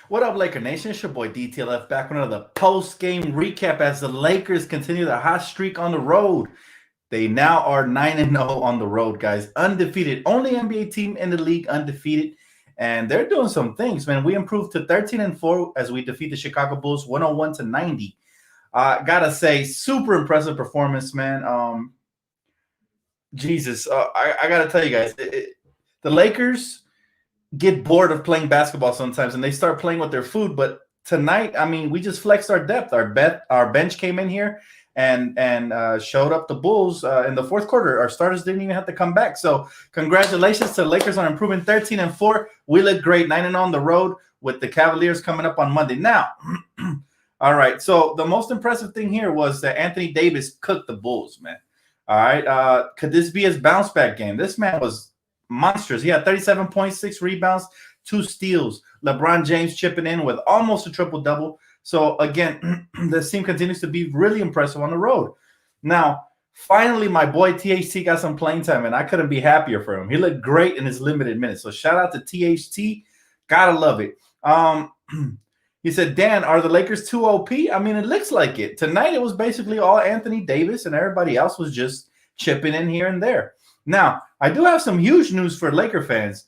What up, Laker Nation? It's your boy DTLF back with another post-game recap as the Lakers continue their hot streak on the road. They now are 9-0 on the road, guys. Undefeated. Only NBA team in the league undefeated. And they're doing some things, man. We improved to 13-4 as we defeat the Chicago Bulls 101-90. Gotta say, super impressive performance, man. Jesus, I gotta tell you guys, the Lakers get bored of playing basketball sometimes and they start playing with their food. But tonight, I mean, we just flexed our depth. Our bench came in here and showed up the Bulls in the fourth quarter. Our starters didn't even have to come back. So congratulations to the Lakers on improving 13-4. We look great, 9-0 on the road with the Cavaliers coming up on Monday. Now, all right. So the most impressive thing here was that Anthony Davis cooked the Bulls, man. All right. Could this be his bounce back game? This man was monstrous. He had 37.6 rebounds, 2 steals. LeBron James chipping in with almost a triple-double. So, again, this team continues to be really impressive on the road. Now, finally, my boy THT got some playing time, and I couldn't be happier for him. He looked great in his limited minutes. So, shout out to THT. Gotta love it. He said, Dan, are the Lakers too OP? I mean, it looks like it. Tonight, it was basically all Anthony Davis, and everybody else was just chipping in here and there. Now, I do have some huge news for Laker fans.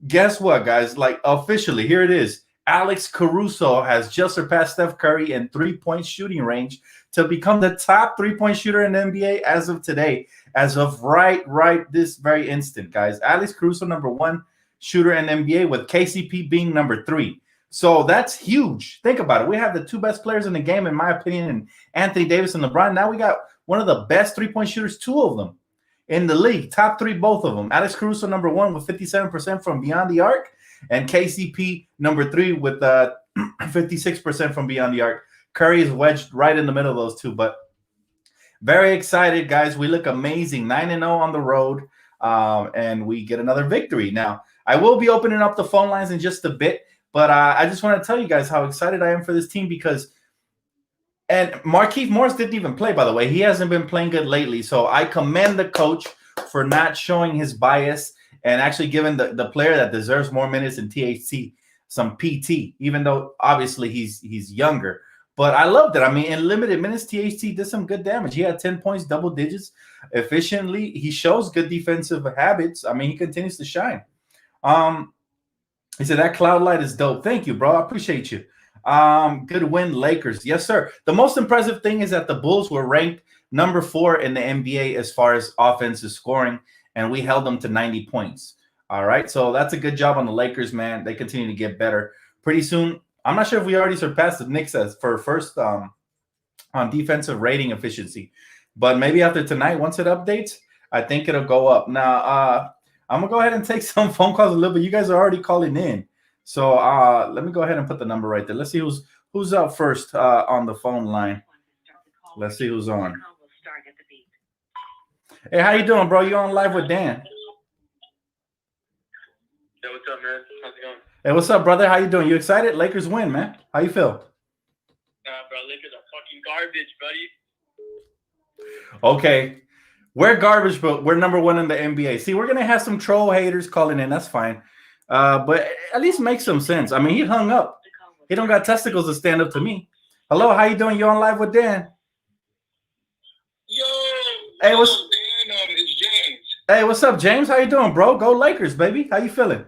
Guess what, guys? Like, officially, here it is. Alex Caruso has just surpassed Steph Curry in three-point shooting range to become the top three-point shooter in the NBA as of today, as of right this very instant, guys. Alex Caruso, number 1 shooter in the NBA, with KCP being number 3. So that's huge. Think about it. We have the 2 best players in the game, in my opinion, and Anthony Davis and LeBron. Now we got one of the best three-point shooters, 2 of them in the league. Top 3, both of them. Alex Caruso, number 1, with 57% from beyond the arc, and KCP, number 3, with 56% from beyond the arc. Curry is wedged right in the middle of those 2, but very excited, guys. We look amazing. 9-0 on the road, and we get another victory. Now, I will be opening up the phone lines in just a bit, but I just want to tell you guys how excited I am for this team because – and Markieff Morris didn't even play, by the way. He hasn't been playing good lately. So I commend the coach for not showing his bias and actually giving the player that deserves more minutes than THT some PT, even though obviously he's younger. But I loved it. I mean, in limited minutes, THT did some good damage. He had 10 points, double digits, efficiently. He shows good defensive habits. I mean, he continues to shine. He said, that cloud light is dope. Thank you, bro. I appreciate you. Good win, Lakers. Yes, sir. The most impressive thing is that the Bulls were ranked number 4 in the NBA as far as offensive scoring, and we held them to 90 points. All right, so that's a good job on the Lakers, man. They continue to get better. Pretty soon, I'm not sure if we already surpassed the Knicks as for first on defensive rating efficiency, but maybe after tonight, once it updates, I think it'll go up. Now, I'm going to go ahead and take some phone calls a little bit. You guys are already calling in. So let me go ahead and put the number right there. Let's see who's up first on the phone line. Let's see who's on. Hey, how you doing, bro? You on live with Dan? Hey, what's up, man? How's it going? Hey, what's up, brother? How you doing? You excited? Lakers win, man. How you feel? Nah, bro. Lakers are fucking garbage, buddy. Okay. We're garbage, but we're number 1 in the NBA. See, we're going to have some troll haters calling in. That's fine. But at least make some sense. I mean, he hung up. He don't got testicles to stand up to me. Hello, how you doing? You on live with Dan? Yo. Hey, what's Dan? It's James. Hey, what's up, James? How you doing, bro? Go Lakers, baby. How you feeling?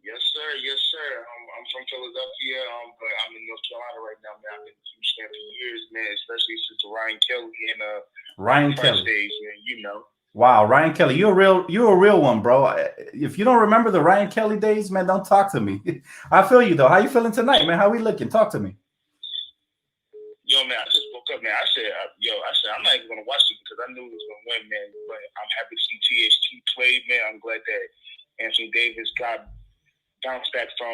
Yes, sir. Yes, sir. I'm from Philadelphia, but I'm in North Carolina right now, man. I've been a huge fan for years, man, especially since Ryan Kelly and Ryan Kelly days, man, you know. Wow, Ryan Kelly, you're a real one, bro. If you don't remember the Ryan Kelly days, man, don't talk to me. I feel you though. How you feeling tonight, man? How we looking? Talk to me. Yo, man, I just woke up, man. I said, I'm not even gonna watch it because I knew he was gonna win, man. But I'm happy to see THT play, man. I'm glad that Anthony Davis got bounced back from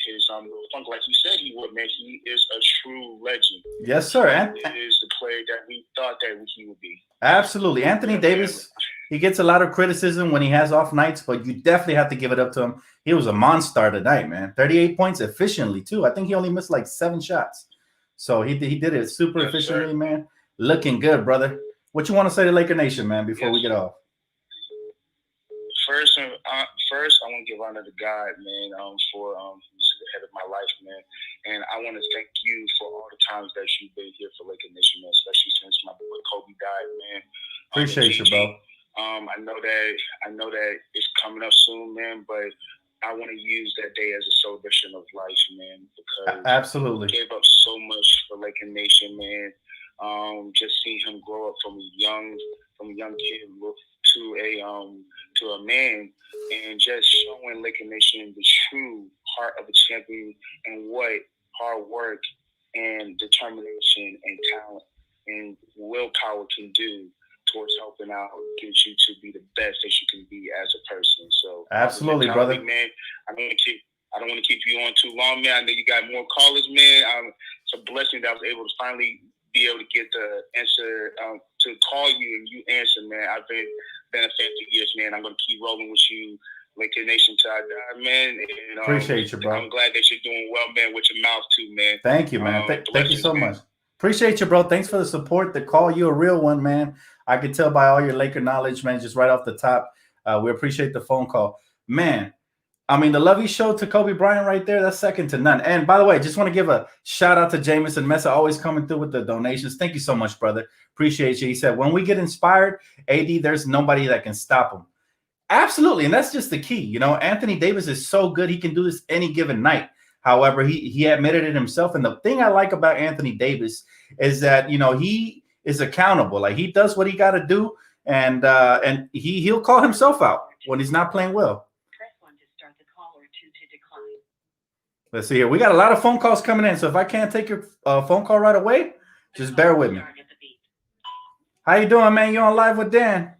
his funk, like you said he would, man. He is a true legend. Yes, sir. He is the player that we thought that he would be. Absolutely. Anthony Davis, he gets a lot of criticism when he has off nights, but you definitely have to give it up to him. He was a monster tonight, man. 38 points efficiently, too. I think he only missed like 7 shots. So he did it super efficiently, sir. Man. Looking good, brother. What you want to say to Laker Nation, man, before we get off? First, I want to give honor to God, man, for his Appreciate you, bro. I know that it's coming up soon, man, but I want to use that day as a celebration of life, man, because absolutely he gave up so much for Laker Nation, man. Just seeing him grow up from a young kid to a man, and just showing Laker Nation the true heart of a champion and what hard work and determination and talent and willpower can do towards helping out, get you to be the best that you can be as a person. So absolutely, brother. Man, I don't want to keep you on too long, man. I know you got more callers, man. It's a blessing that I was able to finally be able to get the answer to call you and you answer, man. I've been a fan for years, man. I'm gonna keep rolling with you, Laker Nation, till I die, man. And, appreciate you, bro. I'm glad that you're doing well, man, with your mouth too, man. Thank you, man. Thank you so much. Appreciate you, bro. Thanks for the support. The call, you a real one, man. I can tell by all your Laker knowledge, man, just right off the top. We appreciate the phone call. Man, I mean, the love you showed to Kobe Bryant right there, that's second to none. And by the way, just want to give a shout out to Jameson Mesa, always coming through with the donations. Thank you so much, brother. Appreciate you. He said, when we get inspired, AD, there's nobody that can stop him. Absolutely. And that's just the key. You know, Anthony Davis is so good. He can do this any given night. However, he admitted it himself. And the thing I like about Anthony Davis is that, you know, he is accountable. Like, he does what he got to do. And he'll call himself out when he's not playing well. Press 1 to start the call or 2 to decline. Let's see here. We got a lot of phone calls coming in. So if I can't take your phone call right away, just bear with me. How you doing, man? You on live with Dan?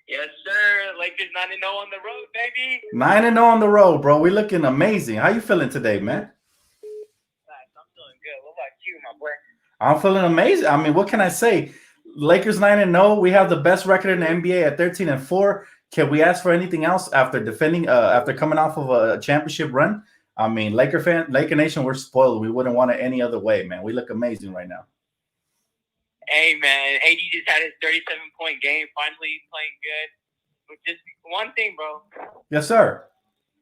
Yes, sir. Lakers 9-0 on the road, baby. 9-0 on the road, bro. We looking amazing. How you feeling today, man? I'm feeling good. What about you, my boy? I'm feeling amazing. I mean, what can I say? Lakers 9-0. We have the best record in the NBA at 13-4. Can we ask for anything else after defending? After coming off of a championship run? I mean, Laker Nation, we're spoiled. We wouldn't want it any other way, man. We look amazing right now. Hey, man. AD just had his 37-point game. Finally playing good. But just one thing, bro. Yes, sir.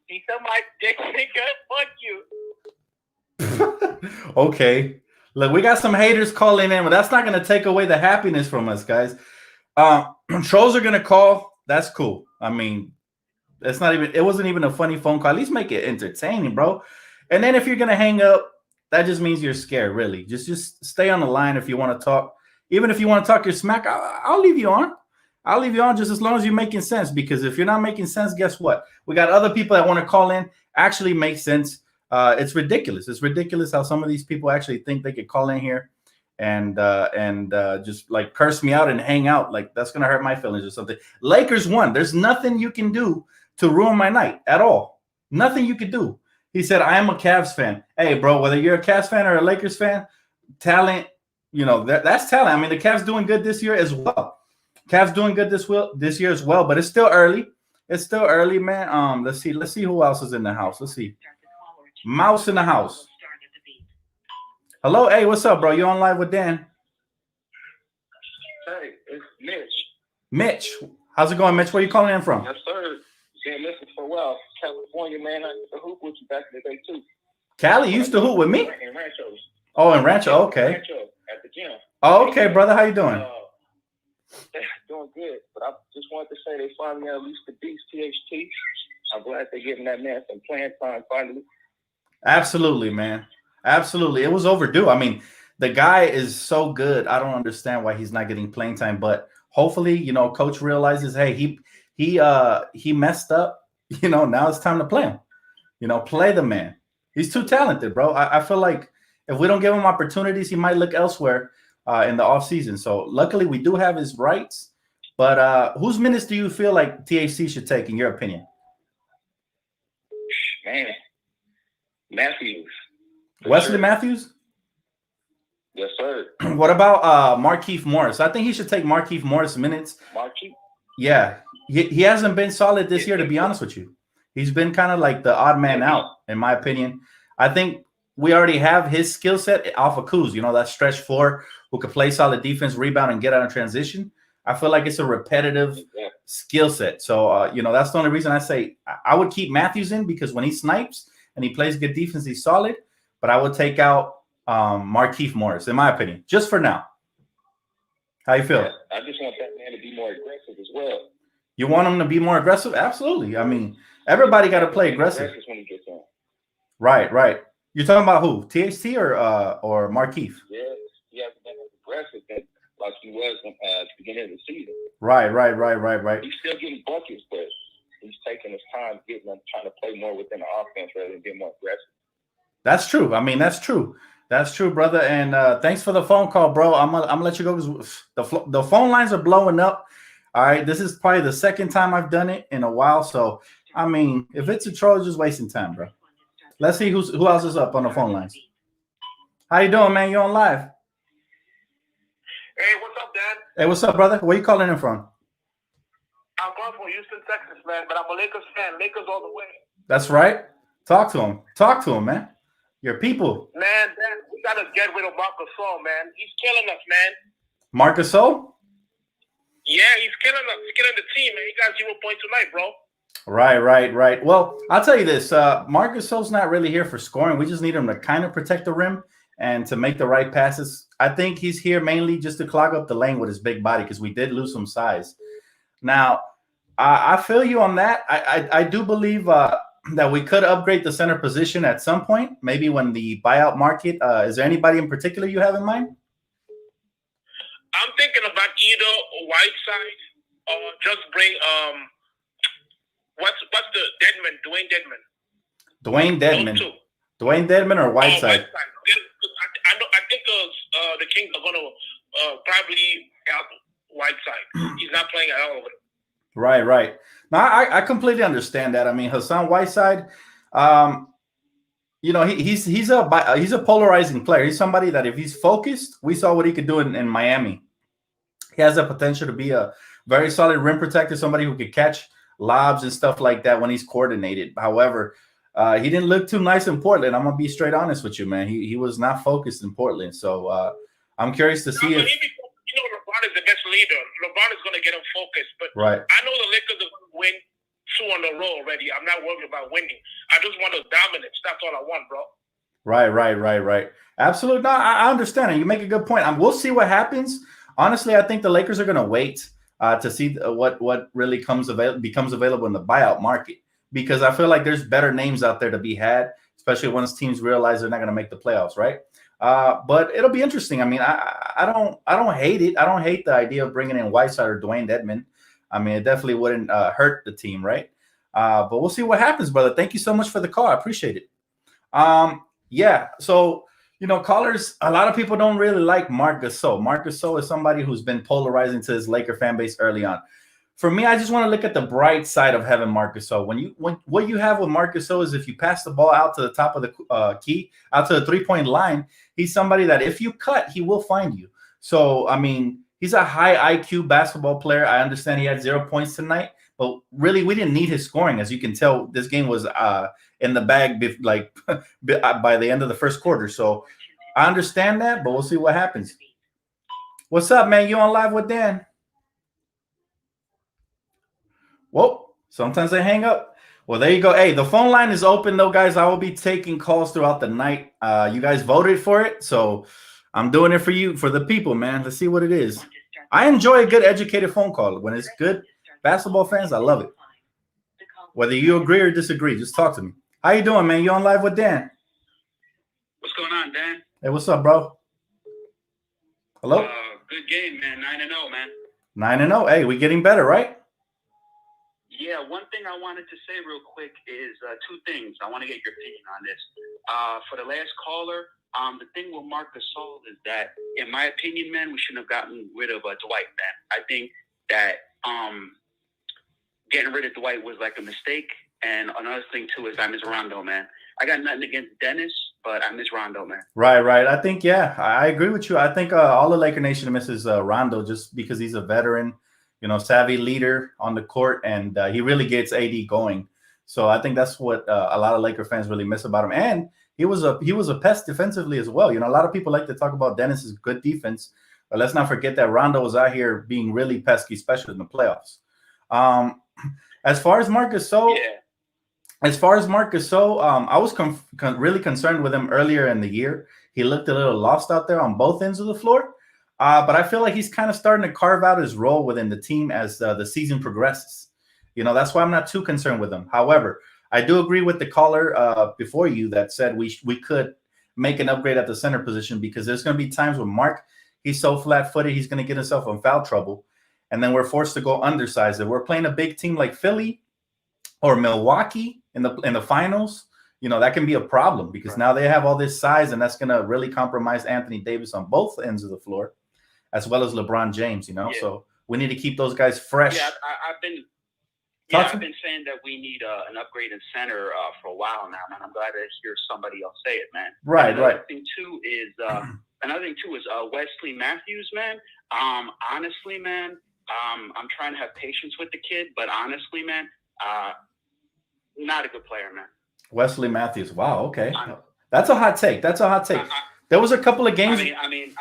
He said my dick, nigga. Fuck you. Okay. Look, we got some haters calling in, but that's not going to take away the happiness from us, guys. Trolls are going to call. That's cool. I mean, it wasn't even a funny phone call. At least make it entertaining, bro. And then if you're going to hang up, that just means you're scared, really. Just stay on the line if you want to talk. Even if you want to talk your smack, I'll leave you on. I'll leave you on just as long as you're making sense. Because if you're not making sense, guess what? We got other people that want to call in, actually make sense. It's ridiculous. It's ridiculous how some of these people actually think they could call in here and just like curse me out and hang out. Like, that's going to hurt my feelings or something. Lakers won. There's nothing you can do to ruin my night at all. Nothing you could do. He said, I am a Cavs fan. Hey, bro, whether you're a Cavs fan or a Lakers fan, talent, you know, that's talent. I mean, the Cavs doing good this year as well. Cavs doing good this year as well, but it's still early. It's still early, man. Let's see who else is in the house. Let's see. Mouse in the house. Hello, hey, what's up, bro? You on live with Dan? Hey, it's Mitch. Mitch, how's it going, Mitch? Where you calling in from? Yes, sir. Been listening for a while. California, man. I used to hoop with you back in the day too. Cali, you used to hoop with me? In Rancho. Oh, in Rancho, okay. Rancho, at the gym. Oh, okay, brother. How you doing? Doing good, but I just wanted to say they finally unleashed the beast, THT. I'm glad they're giving that man some playing time finally. Absolutely, man. Absolutely. It was overdue. I mean, the guy is so good. I don't understand why he's not getting playing time, but hopefully, you know, coach realizes, hey, he messed up. You know, now it's time to play him. You know, play the man. He's too talented, bro. I feel like if we don't give him opportunities, he might look elsewhere in the offseason. So luckily we do have his rights. But whose minutes do you feel like THC should take, in your opinion? Man, Matthews. Wesley Matthews? Yes, sir. What about Markieff Morris? I think he should take Markieff Morris minutes. Markieff? Yeah. He hasn't been solid this year, to be honest with you. He's been kind of like the odd man out, in my opinion. I think we already have his skill set off of Kuz, you know, that stretch four who could play solid defense, rebound, and get out of transition. I feel like it's a repetitive skill set. So, you know, that's the only reason I say I would keep Matthews in, because when he snipes and he plays good defense, he's solid. But I would take out Markieff Morris, in my opinion, just for now. How you feel? I just want that man to be more aggressive as well. You want him to be more aggressive? Absolutely. I mean, everybody got to play aggressive. When he gets on. Right. You're talking about who? THT or Markeith? Yeah, he hasn't been as aggressive like he was at the beginning of the season. Right. He's still getting buckets, but he's taking his time trying to play more within the offense rather than being more aggressive. That's true. I mean, that's true. That's true, brother. And thanks for the phone call, bro. I'm gonna let you go because the phone lines are blowing up. All right, this is probably the second time I've done it in a while. So, I mean, if it's a troll, just wasting time, bro. Let's see who else is up on the phone lines. How you doing, man? You on live? Hey, what's up, Dan? Hey, what's up, brother? Where you calling in from? I'm calling from Houston, Texas, man, but I'm a Lakers fan. Lakers all the way. That's right. Talk to him, man. Your people. Man, Dan, we got to get rid of Marc Gasol, man. He's killing us, man. Marc Gasol? Yeah, he's killing us. He's killing the team, man. He got 0 points tonight, bro. Right. Well, I'll tell you this. Marc Gasol's not really here for scoring. We just need him to kind of protect the rim and to make the right passes. I think he's here mainly just to clog up the lane with his big body because we did lose some size. Now, I feel you on that. I do believe that we could upgrade the center position at some point, maybe when the buyout market. Is there anybody in particular you have in mind? I'm thinking about either Whiteside or just bring what's the Deadman? Dwayne Dedman. Those two. Dwayne Dedman or Whiteside? I think the Kings are going to probably help Whiteside. He's not playing at all. Right. Now I completely understand that. I mean, Hassan Whiteside, he's a polarizing player. He's somebody that if he's focused, we saw what he could do in Miami. He has the potential to be a very solid rim protector, somebody who could catch lobs and stuff like that when he's coordinated. However, he didn't look too nice in Portland. I'm gonna be straight honest with you, man. He was not focused in Portland. So I'm curious to see if LeBron is the best leader. LeBron is going to get him focused. But right. I know the Lakers are going to win 2 on the row already. I'm not worried about winning. I just want to dominate. That's all I want, bro. Right. Absolutely. No, I understand it. You make a good point. We'll see what happens. Honestly, I think the Lakers are going to wait to see what really becomes available in the buyout market, because I feel like there's better names out there to be had, especially once teams realize they're not going to make the playoffs, right? But it'll be interesting. I mean, I don't hate it. I don't hate the idea of bringing in Whiteside or Dwayne Dedman. I mean, it definitely wouldn't hurt the team, right? But we'll see what happens, brother. Thank you so much for the call. I appreciate it. Yeah. So, callers, a lot of people don't really like Marc Gasol. Marc Gasol is somebody who's been polarizing to his Laker fan base early on. For me, I just want to look at the bright side of having Marc Gasol. What you have with Marc Gasol is if you pass the ball out to the top of the key, out to the 3-point line, he's somebody that if you cut, he will find you. So, I mean, he's a high IQ basketball player. I understand he had 0 points tonight, but really we didn't need his scoring. As you can tell, this game was in the bag by the end of the first quarter. So I understand that, but we'll see what happens. What's up, man? You on live with Dan? Whoa, sometimes they hang up. Well, there you go. Hey, the phone line is open, though, guys. I will be taking calls throughout the night. You guys voted for it, so I'm doing it for you, for the people, man. Let's see what it is. I enjoy a good, educated phone call. When it's good basketball fans, I love it. Whether you agree or disagree, just talk to me. How you doing, man? You on live with Dan? What's going on, Dan? Hey, what's up, bro? Hello? Good game, man. 9-0, man. 9-0. Hey, we getting better, right? Yeah, one thing I wanted to say real quick is 2 things. I want to get your opinion on this. For the last caller, the thing with Marc Gasol is that, in my opinion, man, we shouldn't have gotten rid of Dwight, man. I think that getting rid of Dwight was like a mistake. And another thing, too, is I miss Rondo, man. I got nothing against Dennis, but I miss Rondo, man. Right. I think, yeah, I agree with you. I think all the Laker Nation misses Rondo just because he's a veteran, savvy leader on the court, and he really gets AD going. So I think that's what a lot of Laker fans really miss about him. And he was a pest defensively as well. A lot of people like to talk about Dennis's good defense, but let's not forget that Rondo was out here being really pesky, especially in the playoffs. As far as Marc Gasol, I was really concerned with him earlier in the year. He looked a little lost out there on both ends of the floor. But I feel like he's kind of starting to carve out his role within the team as the season progresses. That's why I'm not too concerned with him. However, I do agree with the caller before you that said we could make an upgrade at the center position, because there's going to be times when Mark, he's so flat-footed, he's going to get himself in foul trouble, and then we're forced to go undersized. If we're playing a big team like Philly or Milwaukee in the finals, that can be a problem, because now they have all this size, and that's going to really compromise Anthony Davis on both ends of the floor, as well as LeBron James. So we need to keep those guys fresh. Yeah, I've been saying that we need an upgrade in center for a while now, man. I'm glad to hear somebody else say it, man. Right. Another thing too is Wesley Matthews, man. Honestly, man, I'm trying to have patience with the kid, but honestly, man, not a good player, man. Wesley Matthews. Wow. Okay, that's a hot take. There was a couple of games. I mean,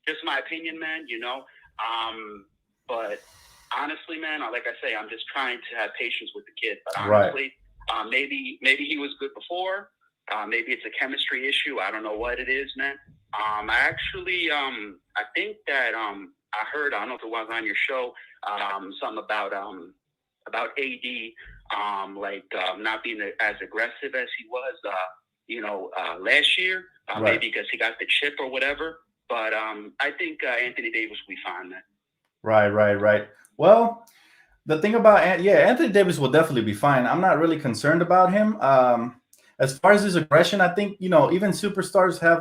just my opinion, man. But honestly, man, like I say, I'm just trying to have patience with the kid. But honestly, maybe he was good before. Maybe it's a chemistry issue. I don't know what it is, man. I think that I heard, I don't know if it was on your show, something about AD, not being as aggressive as he was, last year, maybe because he got the chip or whatever. But I think Anthony Davis will be fine, man. Right. Well, the thing about Anthony Davis will definitely be fine. I'm not really concerned about him. As far as his aggression, I think even superstars have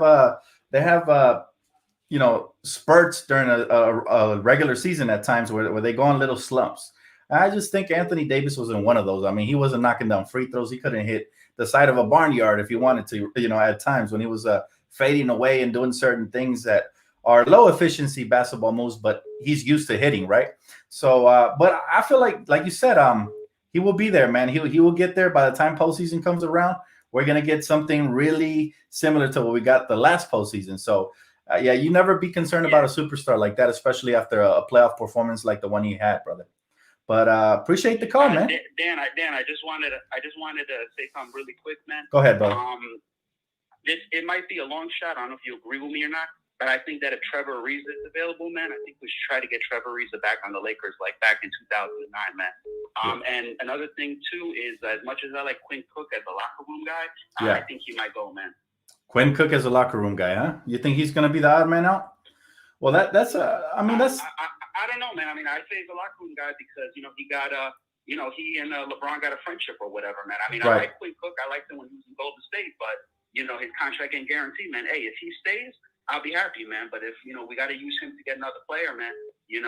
spurts during a regular season at times where they go on little slumps. I just think Anthony Davis was in one of those. I mean, he wasn't knocking down free throws. He couldn't hit the side of a barnyard if he wanted to. At times when he was fading away and doing certain things that are low efficiency basketball moves, but he's used to hitting, right? So, but I feel like you said, he will be there, man. He will get there by the time postseason comes around. We're gonna get something really similar to what we got the last postseason. So, you never be concerned about a superstar like that, especially after a playoff performance like the one he had, brother. But appreciate the call, man. Dan, I just wanted to say something really quick, man. Go ahead, brother. It might be a long shot. I don't know if you agree with me or not. But I think that if Trevor Ariza is available, man, I think we should try to get Trevor Ariza back on the Lakers like back in 2009, man. And another thing, too, is as much as I like Quinn Cook as a locker room guy, I think he might go, man. Quinn Cook as a locker room guy, huh? You think he's going to be the odd man out? Well, I don't know, man. I mean, I say he's a locker room guy because, he got he and LeBron got a friendship or whatever, man. I mean, I like Quinn Cook. I liked him when he was in Golden State, but, his contract ain't guaranteed, man. Hey, if he stays, I'll be happy, man. But if, we got to use him to get another player, man, you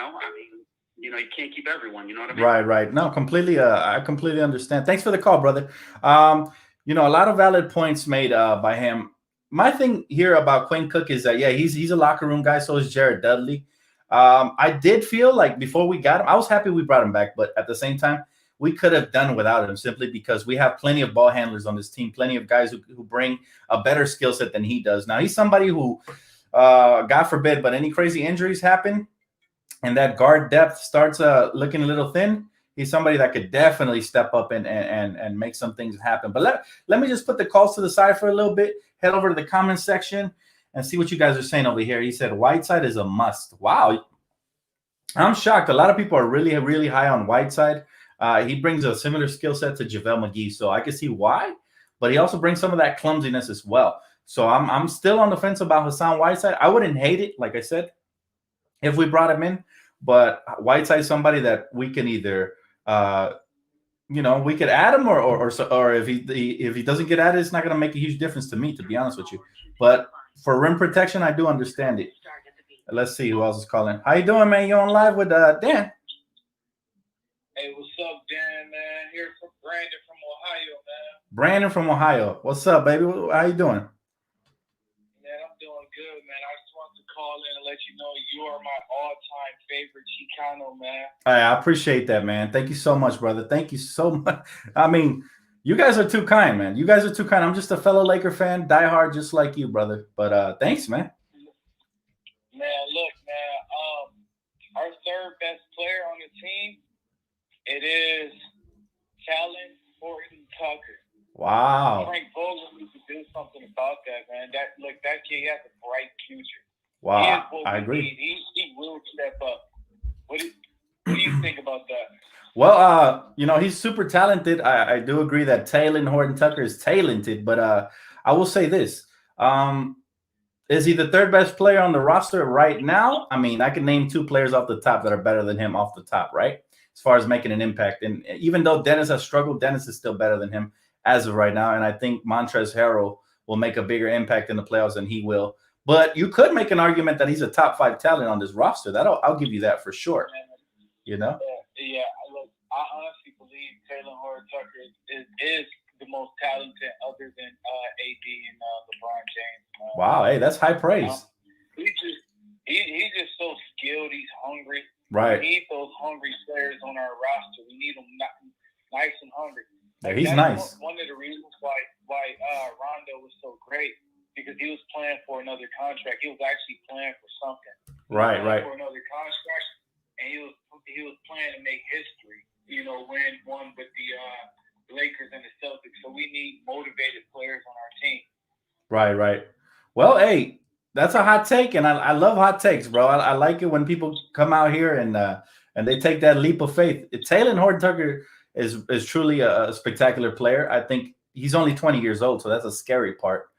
can't keep everyone, you know what I mean? Right. No, completely. I completely understand. Thanks for the call, brother. A lot of valid points made by him. My thing here about Quinn Cook is that, he's a locker room guy. So is Jared Dudley. I did feel like before we got him, I was happy we brought him back. But at the same time, we could have done without him simply because we have plenty of ball handlers on this team, plenty of guys who bring a better skill set than he does. Now, he's somebody who, God forbid, but any crazy injuries happen and that guard depth starts looking a little thin, he's somebody that could definitely step up and make some things happen. But let me just put the calls to the side for a little bit, head over to the comments section and see what you guys are saying over here. He said Whiteside is a must. Wow. I'm shocked. A lot of people are really, really high on Whiteside. He brings a similar skill set to JaVale McGee, so I can see why, but he also brings some of that clumsiness as well. So I'm still on the fence about Hassan Whiteside. I wouldn't hate it, like I said, if we brought him in, but Whiteside is somebody that we can either, we could add him or if he doesn't get added, it's not going to make a huge difference to me, to be honest with you. But for rim protection, I do understand it. Let's see who else is calling. How you doing, man? You on live with Dan? Hey, what's up, Dan, man? Here from Brandon from Ohio, man. Brandon from Ohio. What's up, baby? How you doing? Man, I'm doing good, man. I just wanted to call in and let you know you are my all-time favorite Chicano, man. I appreciate that, man. Thank you so much, brother. Thank you so much. I mean, you guys are too kind, man. You guys are too kind. I'm just a fellow Laker fan, diehard, just like you, brother. But thanks, man. Man, look, man. Our third best player on the team, it is Callan Horton Tucker. Wow. Frank Vogel needs to do something about about that, man. That kid has a bright future. Wow, I agree. He will step up. What do you think about that? Well, he's super talented. I do agree that Taylor Horton-Tucker is talented, but I will say this. Is he the third best player on the roster right now? I mean, I can name 2 players off the top that are better than him off the top, right? As far as making an impact. And even though Dennis has struggled, Dennis is still better than him as of right now. And I think Montrezl Harrell will make a bigger impact in the playoffs than he will. But you could make an argument that he's a top 5 talent on this roster. I'll give you that for sure. Yeah. Look, I honestly believe Taylor Horton-Tucker is the most talented other than AD and LeBron James. Wow, hey, that's high praise. He's just so skilled. He's hungry. Right. We need those hungry players on our roster. We need them nice and hungry. Yeah, he's That's nice. One of the reasons why Rondo was so great, because he was playing for another contract. He was actually playing for something. Right. For another contract, and he was playing to make history. Win one with the Lakers and the Celtics. So we need motivated players on our team. Right. Well, hey, that's a hot take, and I love hot takes, bro. I like it when people come out here and they take that leap of faith. Taylor Horton-Tucker is truly a spectacular player. I think he's only 20 years old, so that's a scary part.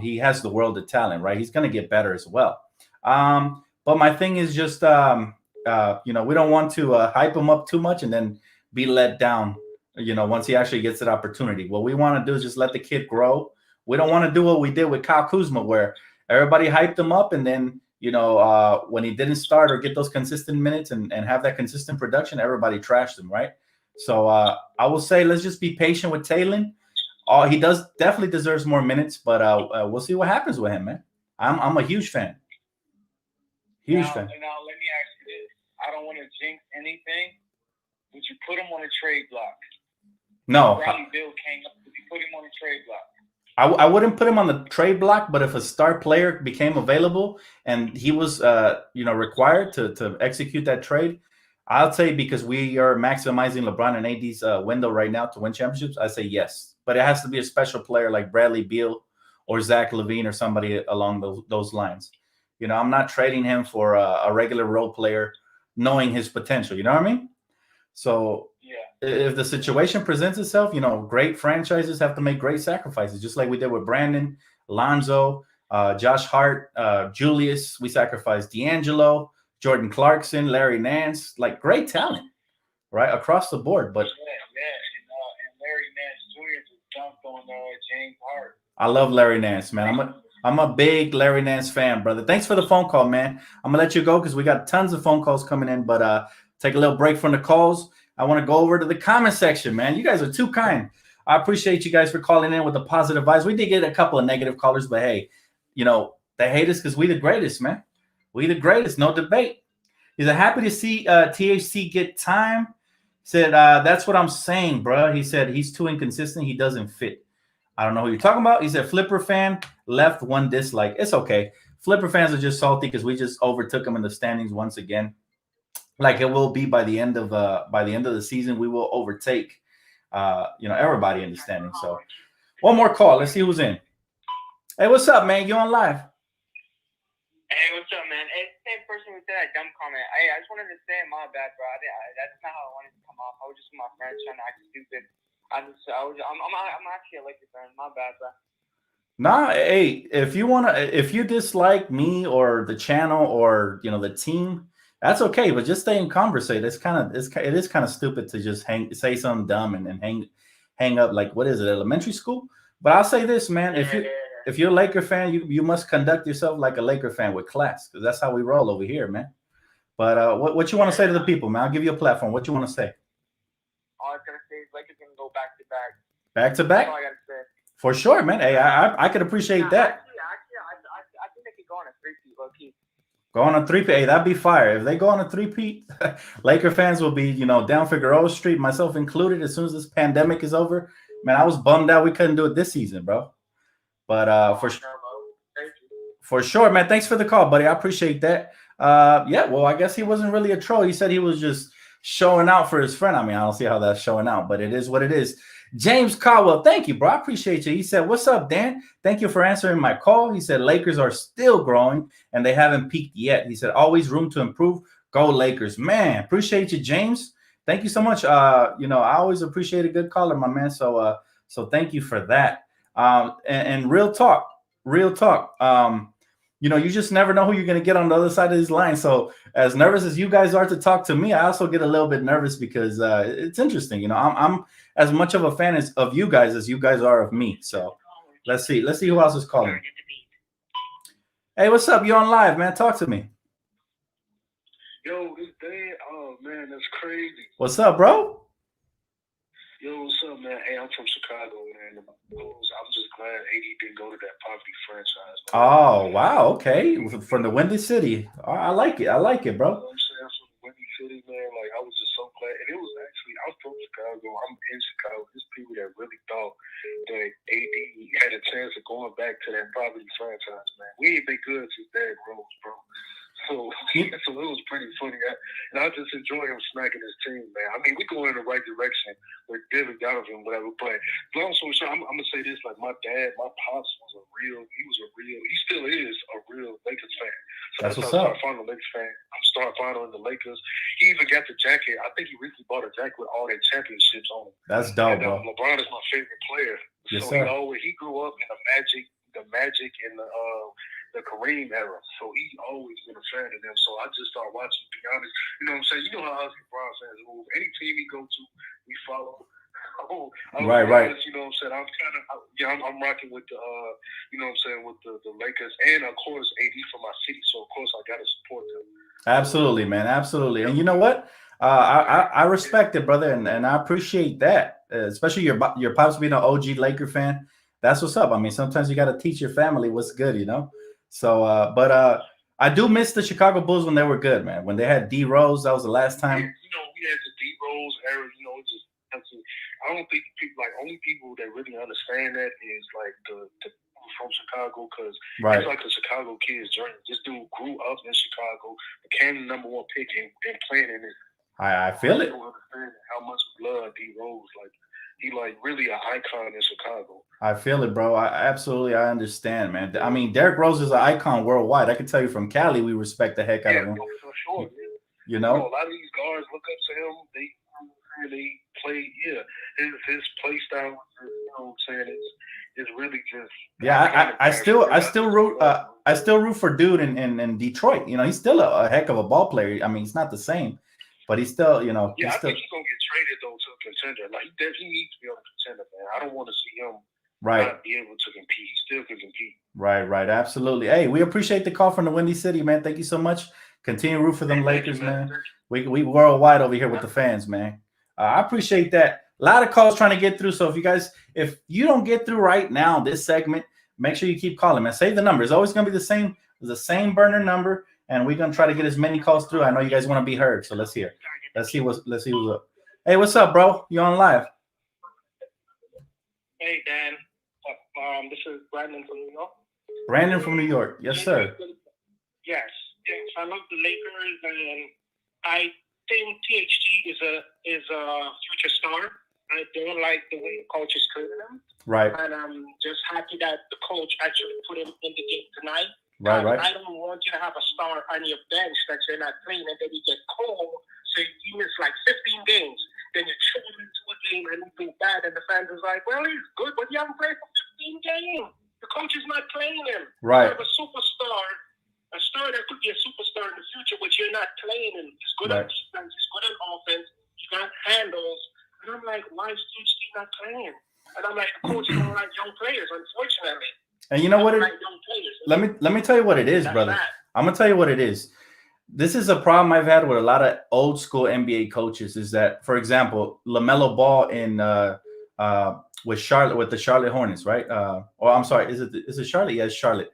He has the world of talent, right? He's going to get better as well. But my thing is just, we don't want to hype him up too much and then be let down, once he actually gets that opportunity. What we want to do is just let the kid grow. We don't want to do what we did with Kyle Kuzma, where everybody hyped him up, and then, when he didn't start or get those consistent minutes and have that consistent production, everybody trashed him, right? So I will say let's just be patient with Taylor. He definitely deserves more minutes, but we'll see what happens with him, man. I'm a huge fan. Now, let me ask you this. I don't want to jinx anything. Would you put him on a trade block? No. Bradley Beal came up. Would you put him on a trade block? I wouldn't put him on the trade block, but if a star player became available and he was, required to execute that trade, I'll say, because we are maximizing LeBron and AD's window right now to win championships, I say yes. But it has to be a special player like Bradley Beal or Zach LaVine or somebody along those lines. I'm not trading him for a regular role player, knowing his potential. You know what I mean? So if the situation presents itself, great franchises have to make great sacrifices, just like we did with Brandon, Lonzo, Josh Hart, Julius. We sacrificed D'Angelo, Jordan Clarkson, Larry Nance, like great talent, right, across the board. But and Larry Nance Jr. just dunked on James Harden. I love Larry Nance, man. I'm a big Larry Nance fan, brother. Thanks for the phone call, man. I'm gonna let you go because we got tons of phone calls coming in, but take a little break from the calls. I want to go over to the comment section, man. You guys are too kind. I appreciate you guys for calling in with the positive vibes. We did get a couple of negative callers, but hey, they hate us because we the greatest, man. We the greatest, no debate. He's happy to see THC get time. Said, that's what I'm saying, bro. He said he's too inconsistent. He doesn't fit. I don't know who you're talking about. He said Flipper fan left, 1 dislike. It's okay. Flipper fans are just salty because we just overtook them in the standings once again. Like it will be by the end of the season, we will overtake everybody in the standings. So one more call. Let's see who's in. Hey, what's up, man? You on live? Hey, what's up, man? Hey, same person who said that dumb comment. Hey, I just wanted to say my bad, bro. That's not how I wanted to come off. I was just with my friends trying to act stupid. I'm actually a Lakers fan. My bad, bro. Nah, hey, if you dislike me or the channel or the team, that's okay. But just stay and conversate. It is kind of stupid to just say something dumb and hang up. Like, what is it, elementary school? But I'll say this, man. If you're a Laker fan, you must conduct yourself like a Laker fan with class, because that's how we roll over here, man. But what you want to say to the people, man? I'll give you a platform. What you want to say? All I was gonna say is Lakers gonna go back to back. Back to back? That's all I gotta say. For sure, man. Hey, I could appreciate that. I think they could go on a 3-peat, low key. Go on a 3-peat. Hey, that'd be fire. If they go on a 3-peat, Laker fans will be, down Figueroa Street, myself included, as soon as this pandemic is over. Man, I was bummed out we couldn't do it this season, bro. But for sure, man. Thanks for the call, buddy. I appreciate that. Well, I guess he wasn't really a troll. He said he was just showing out for his friend. I mean, I don't see how that's showing out, but it is what it is. James Caldwell, thank you, bro. I appreciate you. He said, "What's up, Dan? Thank you for answering my call." He said, "Lakers are still growing and they haven't peaked yet." He said, "Always room to improve. Go Lakers." Man, appreciate you, James. Thank you so much. I always appreciate a good caller, my man. So thank you for that. And real talk. You just never know who you're going to get on the other side of this line. So as nervous as you guys are to talk to me, I also get a little bit nervous because it's interesting. I'm as much of a fan of you guys as you guys are of me. So let's see who else is calling. Hey, what's up? You on live, man? Talk to me. Yo, this Dan. Oh man, that's crazy. What's up, bro? Yo, what's up, man? Hey, I'm from Chicago, man. I'm just glad AD didn't go to that poverty franchise. Man. Oh, wow. Okay. From the Windy City. I like it, bro. You know what I'm saying? From the Windy City, man. Like, I was just so glad. And it was actually, I'm from Chicago. I'm in Chicago. There's people that really thought that AD had a chance of going back to that poverty franchise, man. We ain't been good since Derrick Rose, bro. So it was pretty funny. And I just enjoy him smacking his team, man. I mean, we going in the right direction with David Donovan, whatever. But long story short, I'm going to say this. Like, my pops he still is a real Lakers fan. So that's what's up. I'm starting Lakers fan. I'm starting following the Lakers. He even got the jacket. I think he recently bought a jacket with all their championships on it. That's dope, bro. LeBron is my favorite player. Yes, so sir. he grew up in the Magic and the Kareem era. So he's always been a fan of them. So I just started watching, to be honest. You know what I'm saying? You know how us LeBron fans move. Any team he go to, we follow. Right. Honest, you know what I'm saying? I'm rocking with the you know what I'm saying, with the Lakers and of course AD from my city. So of course I gotta support them. Absolutely, man. Absolutely. And you know what? I respect it, brother, and I appreciate that. Especially your pops being an OG Laker fan. That's what's up. I mean, sometimes you got to teach your family what's good, you know? So, but I do miss the Chicago Bulls when they were good, man. When they had D Rose, that was the last time. Yeah, we had the D Rose era, I don't think only people that really understand that is like the from Chicago, because it's like a Chicago kid's journey. This dude grew up in Chicago, became the #1 pick, and playing in it. I feel it. I don't understand how much we love D Rose. Like, he really an icon in Chicago. I feel it, bro. I understand, man. I mean, Derrick Rose is an icon worldwide. I can tell you from Cali, we respect the heck out of him. For sure. You know? A lot of these guards look up to him. They play. His play style. You know what I'm saying? It's really just. Yeah, I still root for Dude in Detroit. You know, he's still a heck of a ball player. I mean, he's not the same, but he's still, you know. Yeah, I think he's gonna get traded though to a contender. Like, he needs to be on a contender, man. I don't want to see him not be able to compete. He still can compete. Right. Absolutely. Hey, we appreciate the call from the Windy City, man. Thank you so much. Continue to root for them Lakers, man. We worldwide over here with the fans, man. I appreciate that. A lot of calls trying to get through. So if you don't get through right now, this segment, make sure you keep calling, man. Save the number. It's always going to be the same burner number, and we're going to try to get as many calls through. I know you guys want to be heard, so let's hear. Let's see who's up. Hey, what's up, bro? You on live? Hey, Dan. This is Brandon from New York. Brandon from New York. Yes, sir. Yes. I love the Lakers, and I think THT is a future star. I don't like the way the coach is treating him. Right. And I'm just happy that the coach actually put him in the game tonight. Right. I don't want you to have a star on your bench that you're not playing, and then you get cold, so you miss like 15 games. Then you throw him into a game and he's been bad, and the fans is like, well, he's good, but you haven't played for 15 games. The coach is not playing him. Right. You have a superstar, a star that could be a superstar in the future, but you're not playing him. He's good on defense, he's good on offense, he's got handles. And I'm like, why is THT not playing? And I'm like, the coach don't like young players, unfortunately. And you know what? Like young players. Let me tell you what it is, brother. I'm gonna tell you what it is. This is a problem I've had with a lot of old school NBA coaches. Is that, for example, LaMelo Ball in with the Charlotte Hornets, right? I'm sorry, is it Charlotte? Yes, Charlotte.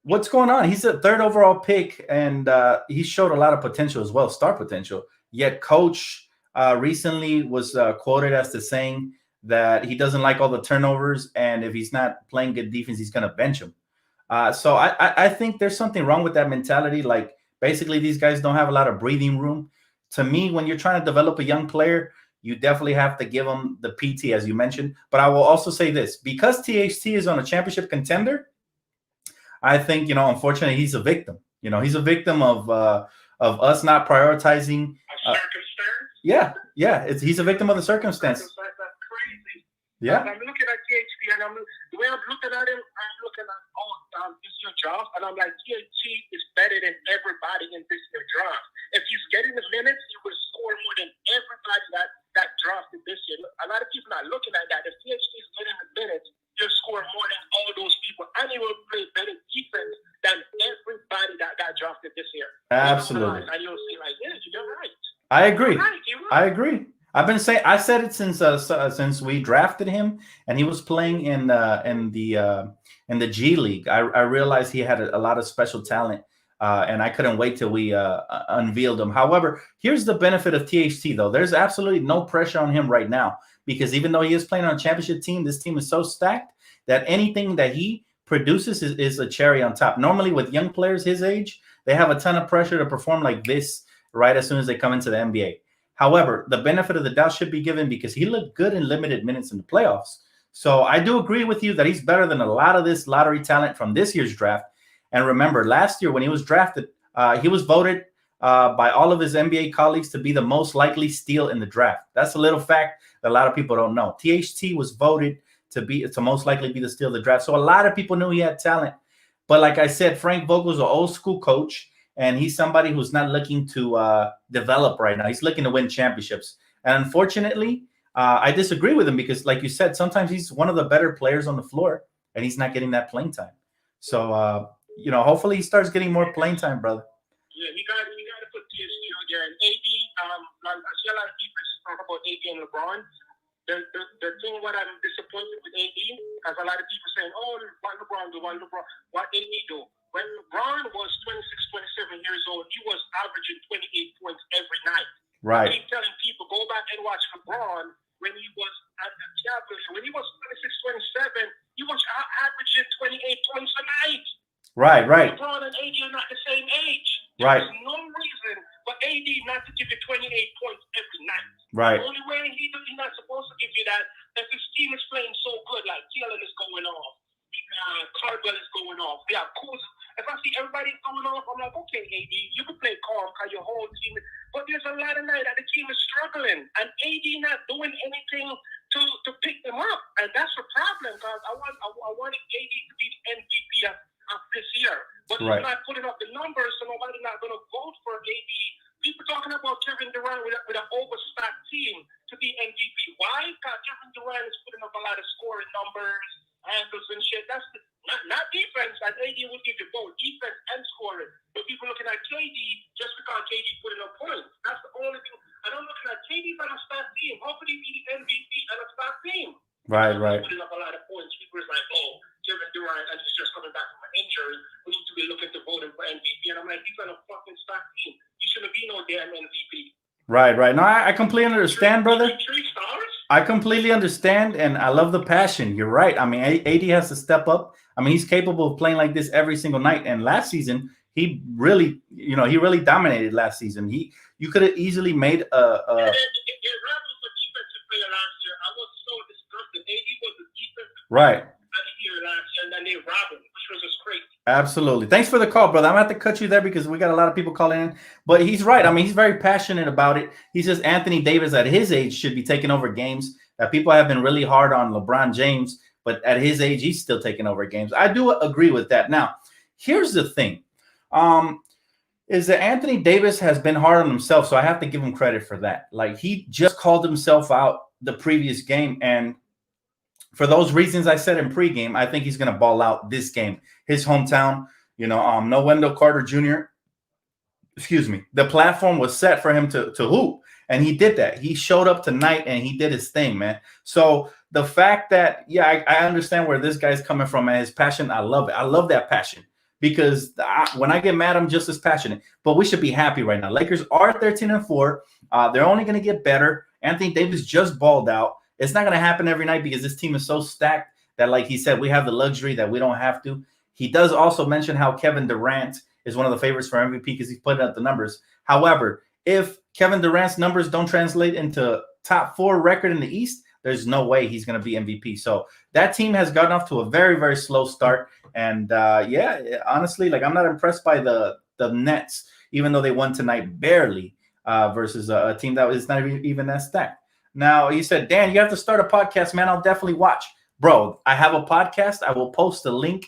What's going on? He's a 3rd overall pick, and he showed a lot of potential as well, star potential. Yet, coach recently was quoted as to saying that he doesn't like all the turnovers, and if he's not playing good defense, he's going to bench him. So I think there's something wrong with that mentality. Like, basically, these guys don't have a lot of breathing room. To me, when you're trying to develop a young player, you definitely have to give him the PT, as you mentioned. But I will also say this, because THT is on a championship contender, I think, unfortunately, he's a victim. He's a victim of us not prioritizing. Circumstance? Yeah. He's a victim of the circumstance. That's crazy. Yeah. I'm looking at THT, and the way I'm looking at him, I'm looking at this year draft, and I'm like, THT is better than everybody in this year draft. If he's getting the minutes, he will score more than everybody that drafted this year. A lot of people are looking at that. If THT is getting the minutes, he'll score more than all those people, and he will play better defense than everybody that got drafted this year. Absolutely. And you'll see, like, yeah, you're right. I agree. You're right. I agree. I've been saying, I said it since we drafted him, and he was playing in the G League. I realized he had a lot of special talent, and I couldn't wait till we unveiled him. However, here's the benefit of THT, though. There's absolutely no pressure on him right now, because even though he is playing on a championship team, this team is so stacked that anything that he produces is a cherry on top. Normally, with young players his age, they have a ton of pressure to perform like this right as soon as they come into the NBA. However, the benefit of the doubt should be given because he looked good in limited minutes in the playoffs. So I do agree with you that he's better than a lot of this lottery talent from this year's draft. And remember, last year when he was drafted, he was voted by all of his NBA colleagues to be the most likely steal in the draft. That's a little fact that a lot of people don't know. THT was voted to most likely be the steal of the draft. So a lot of people knew he had talent. But like I said, Frank Vogel's an old school coach, and he's somebody who's not looking to develop right now. He's looking to win championships. And unfortunately, I disagree with him because, like you said, sometimes he's one of the better players on the floor, and he's not getting that playing time. So, hopefully he starts getting more playing time, brother. Yeah, you got to put THT on there. And AD, I see a lot of people talk about AD and LeBron. The thing what I'm disappointed with AD, because a lot of people saying, oh, what LeBron do, what AD do. When LeBron was 26, 27 years old, he was averaging 28 points every night. Right. I keep telling people, go back and watch LeBron when he was at the Cavaliers. When he was 26, 27, he was averaging 28 points a night. Right. LeBron and AD are not the same age. Right. There's no reason for AD not to give you 28 points every night. Right. The only way he's not supposed to give you that if his team is playing so good, like Thielen is going off, Cardwell is going off. Yeah, Kuz. If I see everybody going off, I'm like, okay, AD, you can play calm because your whole team. But there's a lot of night that the team is struggling, and AD not doing anything to pick them up, and that's the problem. Because I wanted AD to be the MVP of this year, but he's not putting up the numbers, so nobody's not going to vote for AD. People talking about Kevin Durant with an overstacked team to be MVP. Why? Because Kevin Durant is putting up a lot of scoring numbers, handles and shit. That's not defense. And AD would give you both defense and scoring. But people looking at KD just because KD putting up points. That's the only thing. And I'm looking at KD's on a stat team. Hopefully be the MVP on a stat team. Right. Putting up a lot of points. People is like, oh, Kevin Durant, and he's just coming back from an injury. We need to be looking to vote him for MVP. And I'm like, he's on a fucking stat team. You shouldn't be no damn MVP. Right. No, I completely understand, brother. 3 stars? I completely understand, and I love the passion. You're right. I mean, AD has to step up. I mean, he's capable of playing like this every single night. And last season, he really dominated last season. You could have easily made a for defensive player last year. I was so disgusted. AD was a defensive right. player last year, and then they robbed him, which was just crazy. Absolutely. Thanks for the call, brother. I'm going to have to cut you there because we got a lot of people calling in. But he's right. I mean, he's very passionate about it. He says Anthony Davis at his age should be taking over games. That people have been really hard on LeBron James, but at his age, he's still taking over games. I do agree with that. Now, here's the thing. Is that Anthony Davis has been hard on himself, so I have to give him credit for that. Like, he just called himself out the previous game, and for those reasons I said in pregame, I think he's going to ball out this game. His hometown, no Wendell Carter Jr. Excuse me. The platform was set for him to hoop, and he did that. He showed up tonight, and he did his thing, man. So the fact that, I understand where this guy's coming from and his passion, I love it. I love that passion because when I get mad, I'm just as passionate. But we should be happy right now. Lakers are 13-4. They're only going to get better. Anthony Davis just balled out. It's not going to happen every night because this team is so stacked that, like he said, we have the luxury that we don't have to. He does also mention how Kevin Durant is one of the favorites for MVP because he's putting up the numbers. However, if Kevin Durant's numbers don't translate into top 4 record in the East, there's no way he's going to be MVP. So that team has gotten off to a very, very slow start. And yeah, honestly, like I'm not impressed by the Nets, even though they won tonight barely versus a team that is not even that stacked. Now, he said, Dan, you have to start a podcast, man. I'll definitely watch. Bro, I have a podcast. I will post a link.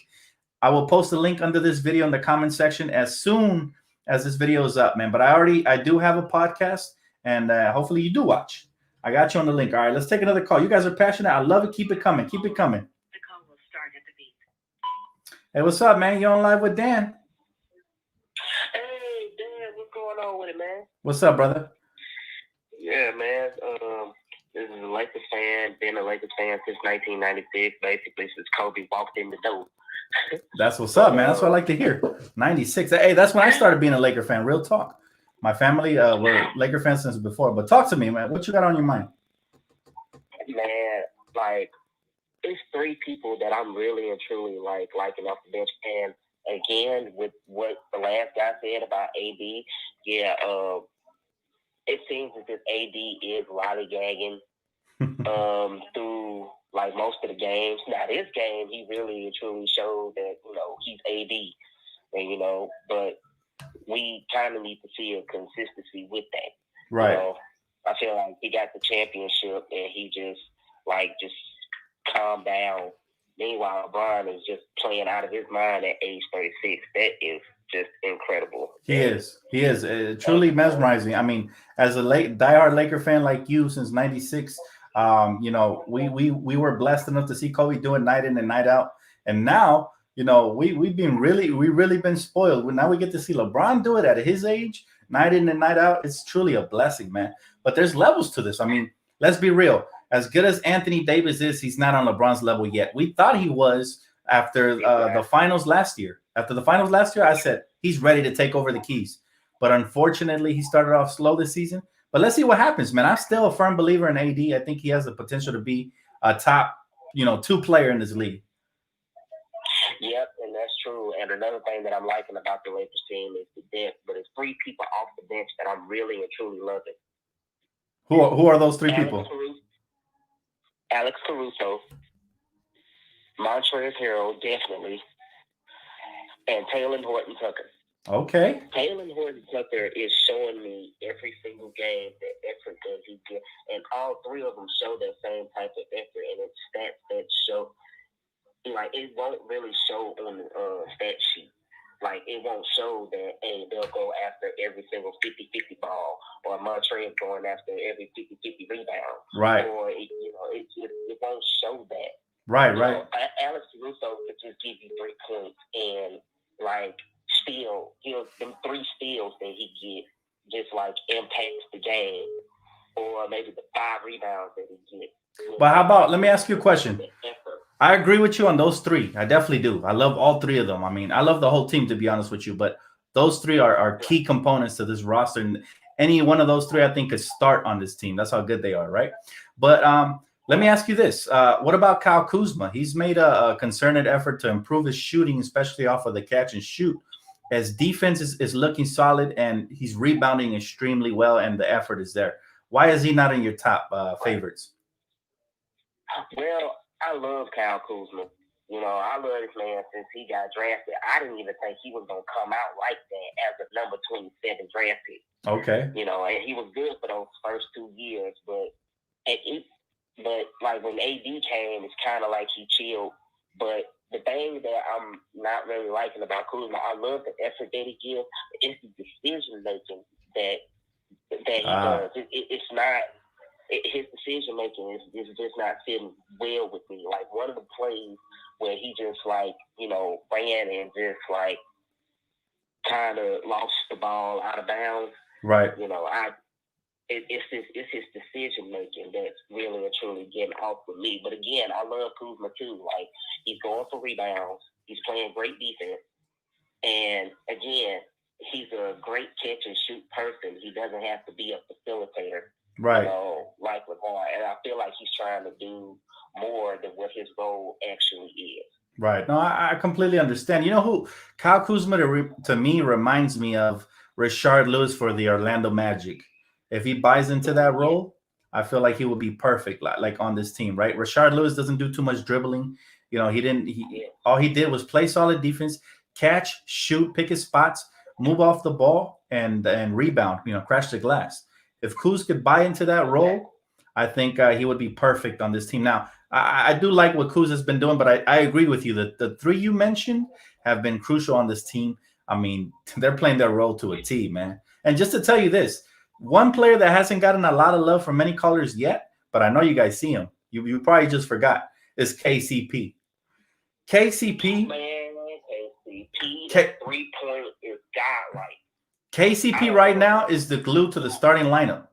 I will post a link under this video in the comment section as soon as this video is up, man. But I do have a podcast, and hopefully you do watch. I got you on the link. All right, let's take another call. You guys are passionate. I love it. Keep it coming. Keep it coming. The call will start at the beep. Hey, what's up, man? You on live with Dan? Hey, Dan, what's going on with it, man? What's up, brother? Yeah, man. This is a Lakers fan. Been a Lakers fan since 1996, basically since Kobe walked in the door. That's what's up, man. That's what I like to hear. 96. Hey, that's when I started being a Laker fan. Real talk. My family were Laker fans since before. But talk to me, man. What you got on your mind? Man, like, it's 3 people that I'm really and truly liking off the bench. And again, with what the last guy said about AD, yeah, it seems as if AD is lollygagging through like most of the games. Now this game, he really and truly showed that he's AD, and but we kind of need to see a consistency with that. Right. I feel like he got the championship and he just calmed down. Meanwhile, LeBron is just playing out of his mind at age 36. That is just incredible. He is truly mesmerizing. I mean, as a diehard Laker fan like you since '96, we were blessed enough to see Kobe do it night in and night out, and now we've been really been spoiled. Now we get to see LeBron do it at his age, night in and night out. It's truly a blessing, man. But there's levels to this. I mean, let's be real. As good as Anthony Davis is, he's not on LeBron's level yet. We thought he was after the finals last year. After the finals last year, I said he's ready to take over the keys. But unfortunately, he started off slow this season. But let's see what happens, man. I'm still a firm believer in AD. I think he has the potential to be a top, 2 player in this league. Yep, and that's true. And another thing that I'm liking about the Lakers team is the depth. But it's 3 people off the bench that I'm really and truly loving. Who are those 3 people? Alex Caruso, Montrezl Harrell, definitely, and Talen Horton-Tucker. Okay. Talen Horton-Tucker is showing me every single game the effort that he gets, and all 3 of them show that same type of effort, and it's stats that show, it won't really show on the stat sheet. It won't show that, hey, they'll go after every single 50-50 ball, or Montrezl going after every 50-50 rebound. Right. Or, it won't show that. Right. Alex Caruso could just give you 3 points and, steal. Them 3 steals that he gets, just, impacts the game. Or maybe the 5 rebounds that he gets. But how about, let me ask you a question. I agree with you on those 3. I definitely do. I love all 3 of them. I mean, I love the whole team, to be honest with you. But those 3 are key components to this roster. And any one of those 3, I think, could start on this team. That's how good they are, right? But let me ask you this. What about Kyle Kuzma? He's made a concerted effort to improve his shooting, especially off of the catch and shoot. His defense is looking solid, and he's rebounding extremely well, and the effort is there. Why is he not in your top favorites? Well, I love Kyle Kuzma. I love this man since he got drafted. I didn't even think he was going to come out like that as a number 27 draft pick. Okay. And he was good for those first 2 years. But when AD came, it's kind of like he chilled. But the thing that I'm not really liking about Kuzma, I love the effort that he gives. It's the decision making that he does. It's not. His decision making is just not sitting well with me. One of the plays where he just ran and just kind of lost the ball out of bounds. Right. It's his decision making that's really and truly getting off with me. But again, I love Kuzma too. He's going for rebounds. He's playing great defense, and again, he's a great catch and shoot person. He doesn't have to be a facilitator. Right. Like LeBron. And I feel like he's trying to do more than what his role actually is. Right. No, I completely understand. You know who Kyle Kuzma to me reminds me of Rashard Lewis for the Orlando Magic. If he buys into that role, I feel like he would be perfect, like on this team, right? Rashard Lewis doesn't do too much dribbling. You know, all he did was play solid defense, catch, shoot, pick his spots, move off the ball, and rebound. You know, crash the glass. If Kuz could buy into that role, I think he would be perfect on this team. Now, I do like what Kuz has been doing, but I agree with you that the three you mentioned have been crucial on this team. I mean, they're playing their role to a T, man. And just to tell you this, one player that hasn't gotten a lot of love from many callers yet, but I know you guys see him. You probably just forgot, is KCP. KCP. Man, KCP. 3-point is godlike. KCP right now is the glue to the starting lineup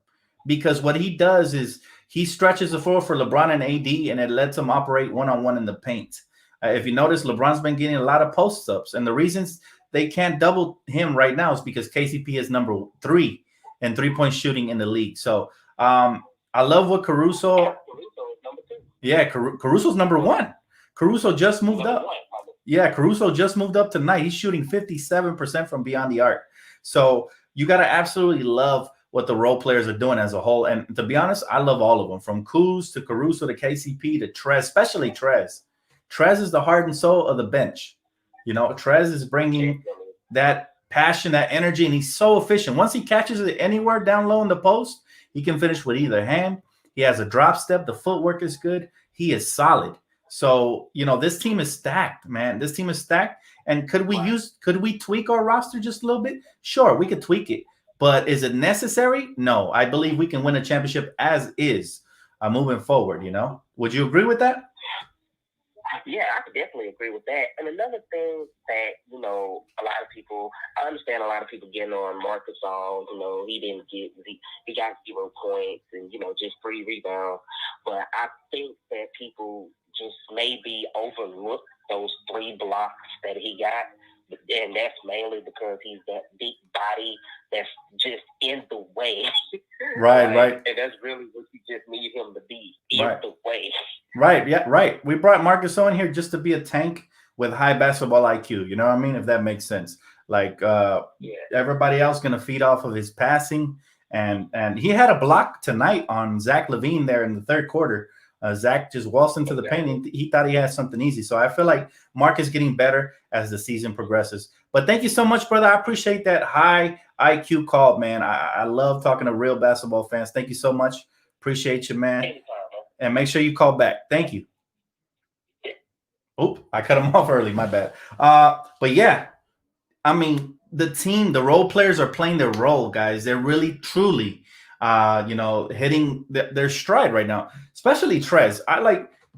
because what he does is he stretches the floor for LeBron and AD, and it lets them operate one-on-one in the paint. If you notice, LeBron's been getting a lot of post-ups, and the reasons they can't double him right now is because KCP is number 3 in three-point shooting in the league. So I love what Caruso. Caruso is number 2. Yeah, Caruso's number 1. Caruso just moved up. Yeah, Caruso just moved up tonight. He's shooting 57% from beyond the arc. So you got to absolutely love what the role players are doing as a whole. And to be honest, I love all of them, from Kuz to Caruso to KCP to Trez, especially Trez. Trez is the heart and soul of the bench. You know, Trez is bringing that passion, that energy, and he's so efficient. Once he catches it anywhere down low in the post, he can finish with either hand. He has a drop step. The footwork is good. He is solid. So, you know, this team is stacked, man. This team is stacked. And could we tweak our roster just a little bit? Sure, we could tweak it. But is it necessary? No. I believe we can win a championship as is moving forward, you know? Would you agree with that? Yeah, I could definitely agree with that. And another thing that, you know, I understand a lot of people getting on Marc Gasol, you know, he got 0 points and, you know, just 3 rebounds. But I think that people just maybe overlook those 3 blocks that he got. And that's mainly because he's that big body that's just in the way. Right. And that's really what you just need him to be, in the way. Right, yeah, right. We brought Marc Gasol in here just to be a tank with high basketball IQ. You know what I mean? If that makes sense. Like everybody else going to feed off of his passing. And he had a block tonight on Zach LaVine there in the third quarter. Zach just waltzed into the paint and he thought he had something easy. So I feel like Marc is getting better as the season progresses. But thank you so much, brother. I appreciate that high IQ call, man. I love talking to real basketball fans. Thank you so much. Appreciate you, man. And make sure you call back. Thank you. Oop, I cut him off early. My bad. But yeah, I mean, the team, the role players are playing their role, guys. They're really, truly hitting their stride right now, especially Trez.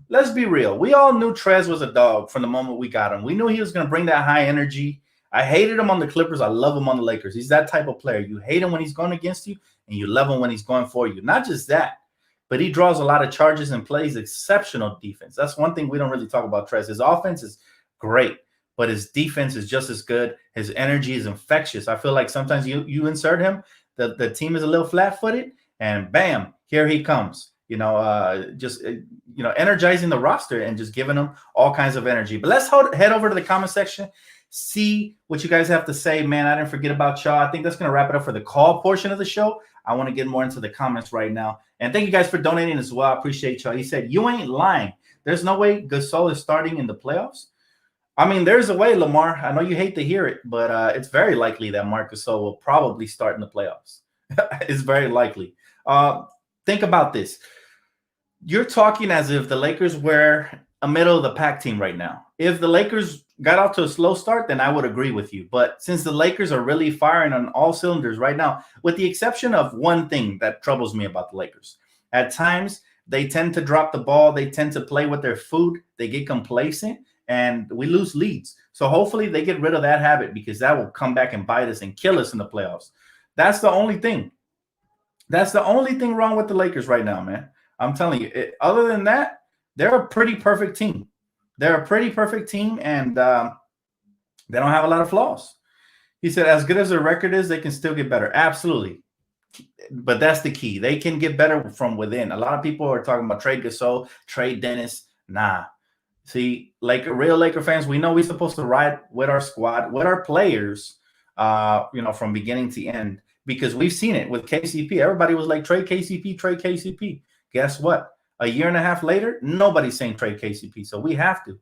Let's be real. We all knew Trez was a dog from the moment we got him. We knew he was going to bring that high energy. I hated him on the Clippers. I love him on the Lakers. He's that type of player. You hate him when he's going against you, and you love him when he's going for you. Not just that, but he draws a lot of charges and plays exceptional defense. That's one thing we don't really talk about Trez. His offense is great, but his defense is just as good. His energy is infectious. I feel like sometimes you insert him, the team is a little flat-footed, and bam, here he comes. Energizing the roster and just giving them all kinds of energy. But let's head over to the comment section, see what you guys have to say. Man, I didn't forget about y'all. I think that's going to wrap it up for the call portion of the show. I want to get more into the comments right now. And thank you guys for donating as well. I appreciate y'all. He said, you ain't lying. There's no way Gasol is starting in the playoffs. I mean, there's a way, Lamar. I know you hate to hear it, but it's very likely that Marc Gasol will probably start in the playoffs. It's very likely. Think about this. You're talking as if the Lakers were a middle-of-the-pack team right now. If the Lakers got off to a slow start, then I would agree with you. But since the Lakers are really firing on all cylinders right now, with the exception of one thing that troubles me about the Lakers, at times they tend to drop the ball. They tend to play with their food. They get complacent, and we lose leads. So hopefully they get rid of that habit, because that will come back and bite us and kill us in the playoffs. That's the only thing. That's the only thing wrong with the Lakers right now, man. I'm telling you. Other than that, they're a pretty perfect team. They're a pretty perfect team, and they don't have a lot of flaws. He said, as good as their record is, they can still get better. Absolutely. But that's the key. They can get better from within. A lot of people are talking about trade Gasol, trade Dennis. Nah. See, real Laker fans, we know we're supposed to ride with our squad, with our players, from beginning to end, because we've seen it with KCP. Everybody was like, trade KCP, trade KCP. Guess what? A year and a half later, nobody's saying trade KCP. So we have to.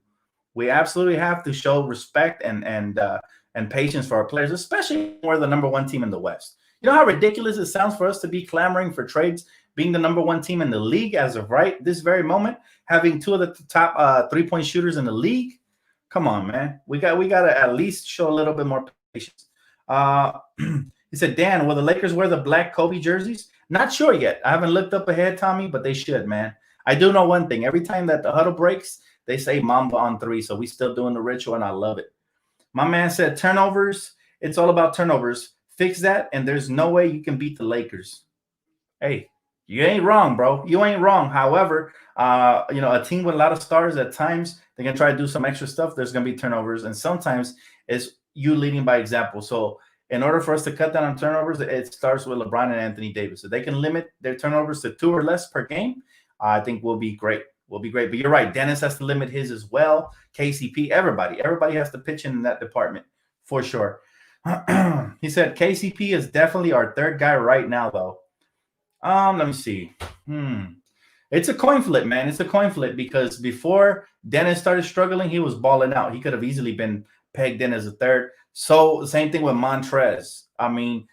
We absolutely have to show respect and patience for our players, especially when we're the number one team in the West. You know how ridiculous it sounds for us to be clamoring for trades, being the number one team in the league as of right this very moment, having two of the top 3-point shooters in the league. Come on, man. We got to at least show a little bit more patience. He said, Dan, will the Lakers wear the black Kobe jerseys? Not sure yet. I haven't looked up ahead, Tommy, but they should, man. I do know one thing. Every time that the huddle breaks, they say Mamba on 3. So we still doing the ritual, and I love it. My man said turnovers. It's all about turnovers. Fix that, and there's no way you can beat the Lakers. Hey, you ain't wrong, bro. You ain't wrong. However, a team with a lot of stars, at times they're gonna try to do some extra stuff. There's gonna be turnovers, and sometimes it's you leading by example. So in order for us to cut down on turnovers, it starts with LeBron and Anthony Davis. If they can limit their turnovers to 2 or less per game, I think we'll be great. We'll be great. But you're right. Dennis has to limit his as well. KCP, everybody has to pitch in that department for sure. He said KCP is definitely our third guy right now, though. Let me see. It's a coin flip, man. It's a coin flip because before Dennis started struggling, he was balling out. He could have easily been pegged in as a third. So the same thing with Montrez. I mean,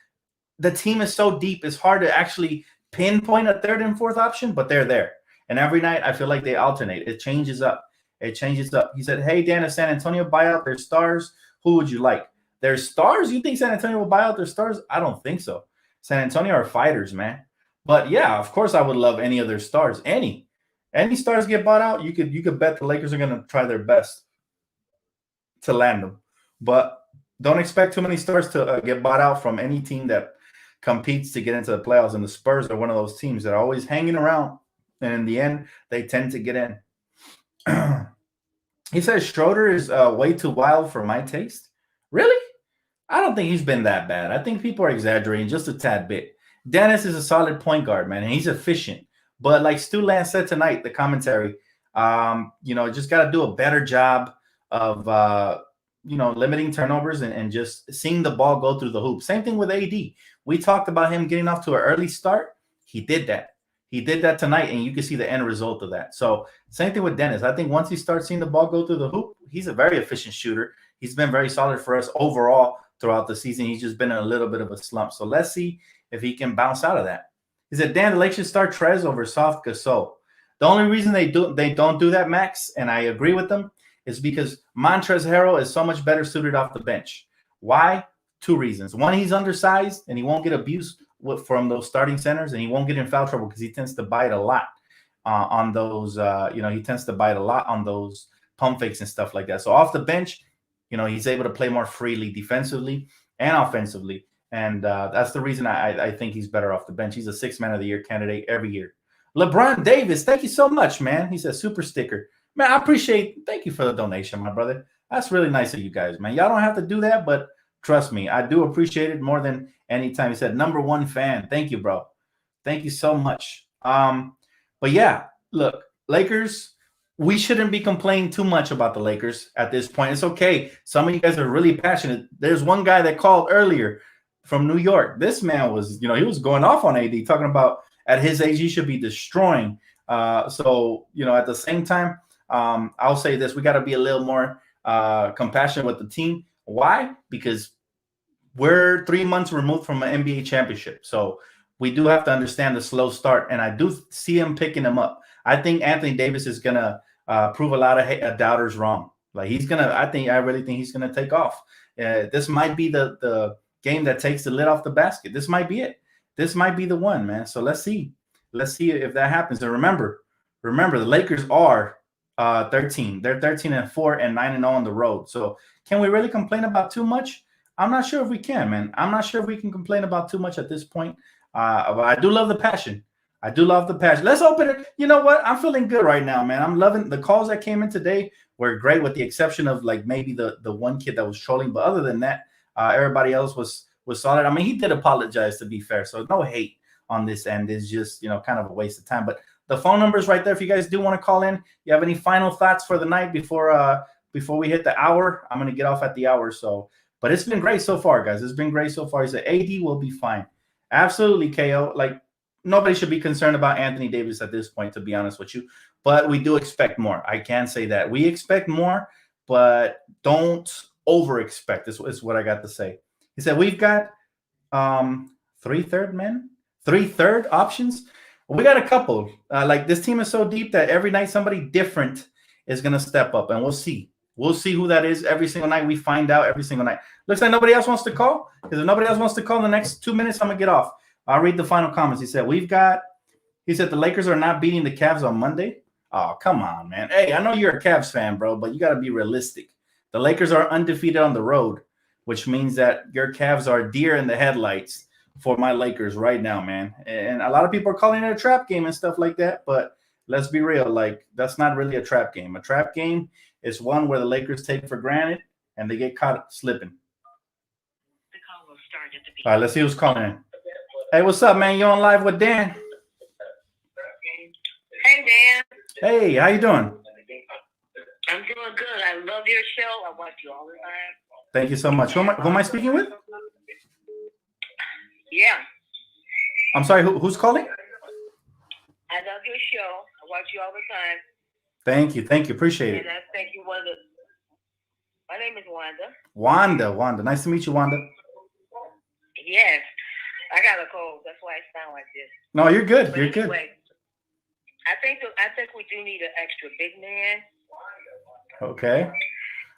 the team is so deep. It's hard to actually pinpoint a third and fourth option, but they're there. And every night I feel like they alternate. It changes up. He said, hey, Dan, if San Antonio buy out their stars, who would you like? Their stars? You think San Antonio will buy out their stars? I don't think so. San Antonio are fighters, man. But yeah, of course I would love any of their stars. Any stars get bought out, you could bet the Lakers are going to try their best to land them. But don't expect too many stars to get bought out from any team that competes to get into the playoffs. And the Spurs are one of those teams that are always hanging around. And in the end, they tend to get in. He says Schroeder is way too wild for my taste. Really? I don't think he's been that bad. I think people are exaggerating just a tad bit. Dennis is a solid point guard, man, and he's efficient. But like Stu Lance said tonight, the commentary, just got to do a better job of, limiting turnovers and just seeing the ball go through the hoop. Same thing with AD. We talked about him getting off to an early start. He did that. He did that tonight, and you can see the end result of that. So same thing with Dennis. I think once he starts seeing the ball go through the hoop, he's a very efficient shooter. He's been very solid for us overall throughout the season. He's just been in a little bit of a slump. So let's see if he can bounce out of that. He said, Dan, the Lakers should start Trez over Soft Gasol. The only reason they don't do that, Max, and I agree with them, is because Montrezl Harrell is so much better suited off the bench. Why? 2 reasons. One, he's undersized, and he won't get abused from those starting centers, and he won't get in foul trouble because he tends to bite a lot on those. He tends to bite a lot on those pump fakes and stuff like that. So off the bench, he's able to play more freely defensively and offensively, and that's the reason I think he's better off the bench. He's a 6th Man of the Year candidate every year. LeBron Davis, thank you so much, man. He says super sticker, man. I appreciate. Thank you for the donation, my brother. That's really nice of you guys, man. Y'all don't have to do that, but trust me, I do appreciate it more than any time. He said, number 1 fan. Thank you, bro. Thank you so much. But yeah, look, Lakers, we shouldn't be complaining too much about the Lakers at this point. It's okay. Some of you guys are really passionate. There's one guy that called earlier from New York. This man was, he was going off on AD, talking about at his age, he should be destroying. So, at the same time, I'll say this, we got to be a little more compassionate with the team. Why? Because we're 3 months removed from an NBA championship. So we do have to understand the slow start, and I do see him picking him up. I think Anthony Davis is going to prove a lot of doubters wrong. Like I really think he's going to take off. This might be the game that takes the lid off the basket. This might be it. This might be the one, man. So let's see. Let's see if that happens. And remember, the Lakers are 13. They're 13-4 and 9-0 on the road. So can we really complain about too much? I'm not sure if we can, man. I'm not sure if we can complain about too much at this point. But I do love the passion. Let's open it. You know what? I'm feeling good right now, man. I'm loving the calls that came in today. Were great, with the exception of like maybe the one kid that was trolling. But other than that, everybody else was solid. I mean, he did apologize, to be fair. So no hate on this end. It's just, kind of a waste of time. But the phone number is right there. If you guys do want to call in, you have any final thoughts for the night before we hit the hour? I'm going to get off at the hour. So, but it's been great so far, guys. It's been great so far. He said AD will be fine. Absolutely, KO. Like, nobody should be concerned about Anthony Davis at this point, to be honest with you. But we do expect more. I can say that. We expect more, but don't over-expect is what I got to say. He said, we've got three-third options. We got a couple. Like, this team is so deep that every night somebody different is going to step up, and we'll see. We'll see who that is every single night. We find out every single night. Looks like nobody else wants to call. Because if nobody else wants to call in the next 2 minutes, I'm going to get off. I'll read the final comments. He said, the Lakers are not beating the Cavs on Monday. Oh, come on, man. Hey, I know you're a Cavs fan, bro, but you got to be realistic. The Lakers are undefeated on the road, which means that your Cavs are deer in the headlights for my Lakers right now, man. And a lot of people are calling it a trap game and stuff like that, but let's be real. Like, that's not really a trap game. A trap game is one where the Lakers take for granted and they get caught slipping. The call will start at the beep. All right, let's see who's calling in. Hey, what's up, man? You on live with Dan? Hey, Dan. Hey, how you doing? I'm doing good. I love your show. I watch you all the time. Thank you so much. Who am I speaking with? Yeah. I'm sorry, who's calling? I love your show. I watch you all the time. Thank you. Appreciate it. And I thank you, Wanda. My name is Wanda. Wanda. Nice to meet you, Wanda. Yes. I got a cold. That's why I sound like this. No, you're good. But You're good. anyway, I think we do need an extra big man. Okay.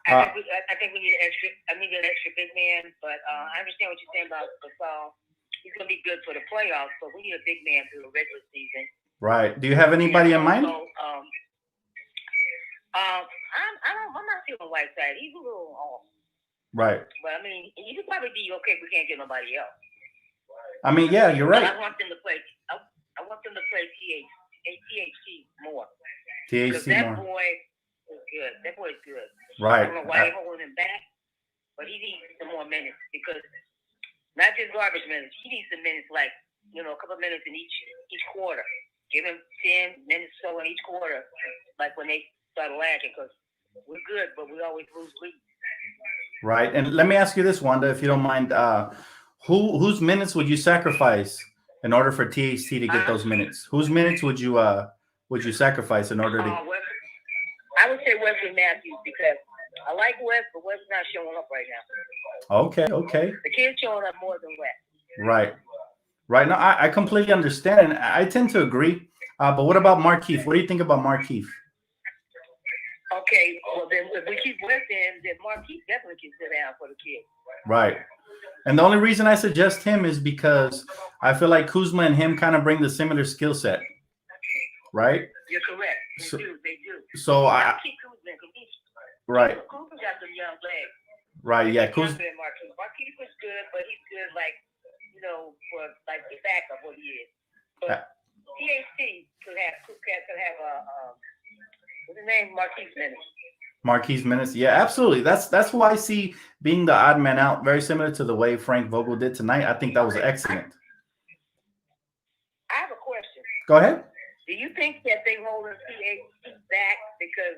I think we need an extra. I need an extra big man, but I understand what you're saying about Gasol. He's gonna be good for the playoffs, but we need a big man through the regular season. Right. Do you have anybody in mind? So, I'm not feeling Whiteside. He's a little off. Right. But I mean, he could probably be okay if we can't get nobody else. I mean, yeah, you're right. But I want them to play. I want them to play THT more. Because THC that more. boy is good. That boy is good. Right. I don't know why they're holding him back, but he needs some more minutes because not just garbage minutes. He needs some minutes, like a couple of minutes in each quarter. Give him 10 minutes so in each quarter, like when they start lagging, because we're good, but we always lose leads. Right. And let me ask you this, Wanda, if you don't mind. Whose minutes would you sacrifice in order for THT to get those minutes? Whose minutes would you sacrifice in order to? I would say Wesley Matthews because I like Wes, but Wes is not showing up right now. Okay. The kid's showing up more than Wes. Right. No, I completely understand, and I tend to agree. But what about Markieff? What do you think about Markieff? Okay, well then if we keep Wes in, then Markieff definitely can sit down for the kid. Right. And the only reason I suggest him is because I feel like Kuzma and him kind of bring the similar skill set. Right? You're correct. They do. So I keep Kuzma because he's right. Kuzma got some young legs. Right, yeah. Markieff is good, but he's good for like the backup what he is. But THT could have what's his name? Markieff minutes. Yeah, absolutely. That's who I see being the odd man out, very similar to the way Frank Vogel did tonight. I think that was excellent. I have a question. Go ahead. Do you think that they holding THT back because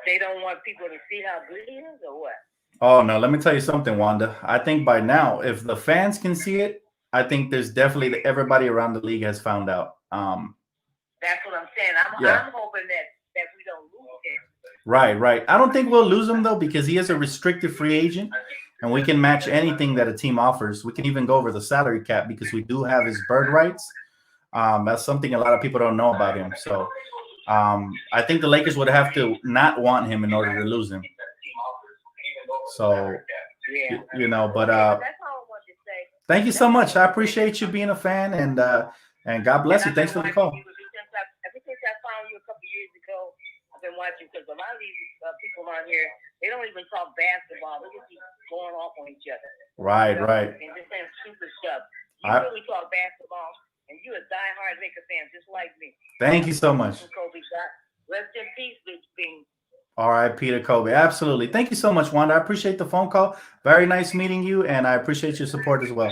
they don't want people to see how good he is, or what? Oh no, let me tell you something, Wanda. I think by now, if the fans can see it, I think there's definitely everybody around the league has found out. That's what I'm saying. I'm hoping that we don't lose him. Right. I don't think we'll lose him though, because he is a restricted free agent, and we can match anything that a team offers. We can even go over the salary cap because we do have his bird rights. That's something a lot of people don't know about him. So I think the Lakers would have to not want him in order to lose him. So, yeah. But that's all I want to say. Thank you so much. I appreciate you being a fan, and God bless you. Thanks for the call. Ever since I found you a couple years ago, I've been watching because a lot of these people on here, they don't even talk basketball. They just keep going off on each other. Right. And just saying stupid stuff. You really talk basketball, and you're a diehard Laker fan just like me. Thank you so much. Kobe, rest in peace, Big Bing. R.I.P. to Kobe. Absolutely. Thank you so much, Wanda. I appreciate the phone call. Very nice meeting you, and I appreciate your support as well.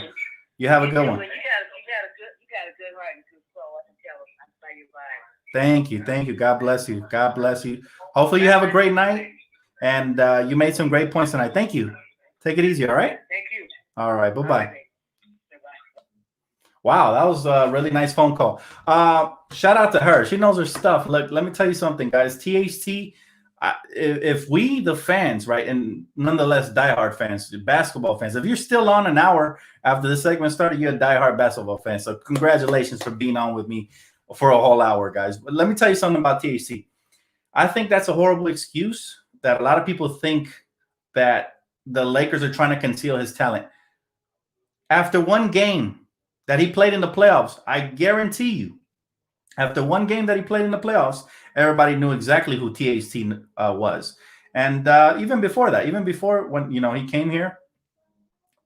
You have a good one. You got a good heart and good soul. I can tell. I saw you by. Thank you. God bless you. God bless you. Hopefully you have a great night, and you made some great points tonight. Thank you. Take it easy, all right? Thank you. All right. Bye-bye. Wow, that was a really nice phone call. Shout out to her. She knows her stuff. Look, let me tell you something, guys. THT, if we, the fans, right, and nonetheless diehard fans, basketball fans, if you're still on an hour after the segment started, you're a diehard basketball fan. So congratulations for being on with me for a whole hour, guys. But let me tell you something about THT. I think that's a horrible excuse that a lot of people think that the Lakers are trying to conceal his talent. After one game that he played in the playoffs, I guarantee you, after one game that he played in the playoffs, everybody knew exactly who THT was. And even before that, even before when, he came here,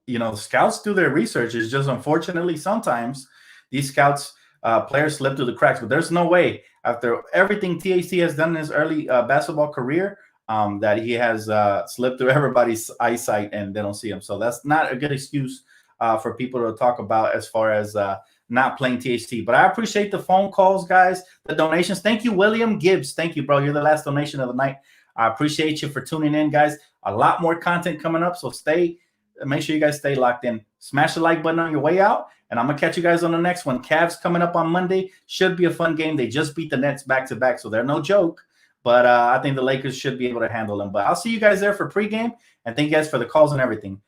the scouts do their research. It's just unfortunately sometimes these scouts, players slip through the cracks. But there's no way after everything THT has done in his early basketball career that he has slipped through everybody's eyesight and they don't see him. So that's not a good excuse for people to talk about as far as not playing THT. But I appreciate the phone calls, guys, the donations. Thank you, William Gibbs. Thank you, bro. You're the last donation of the night. I appreciate you for tuning in, guys. A lot more content coming up, so make sure you guys stay locked in. Smash the like button on your way out, and I'm going to catch you guys on the next one. Cavs coming up on Monday. Should be a fun game. They just beat the Nets back-to-back, so they're no joke. But I think the Lakers should be able to handle them. But I'll see you guys there for pregame, and thank you guys for the calls and everything.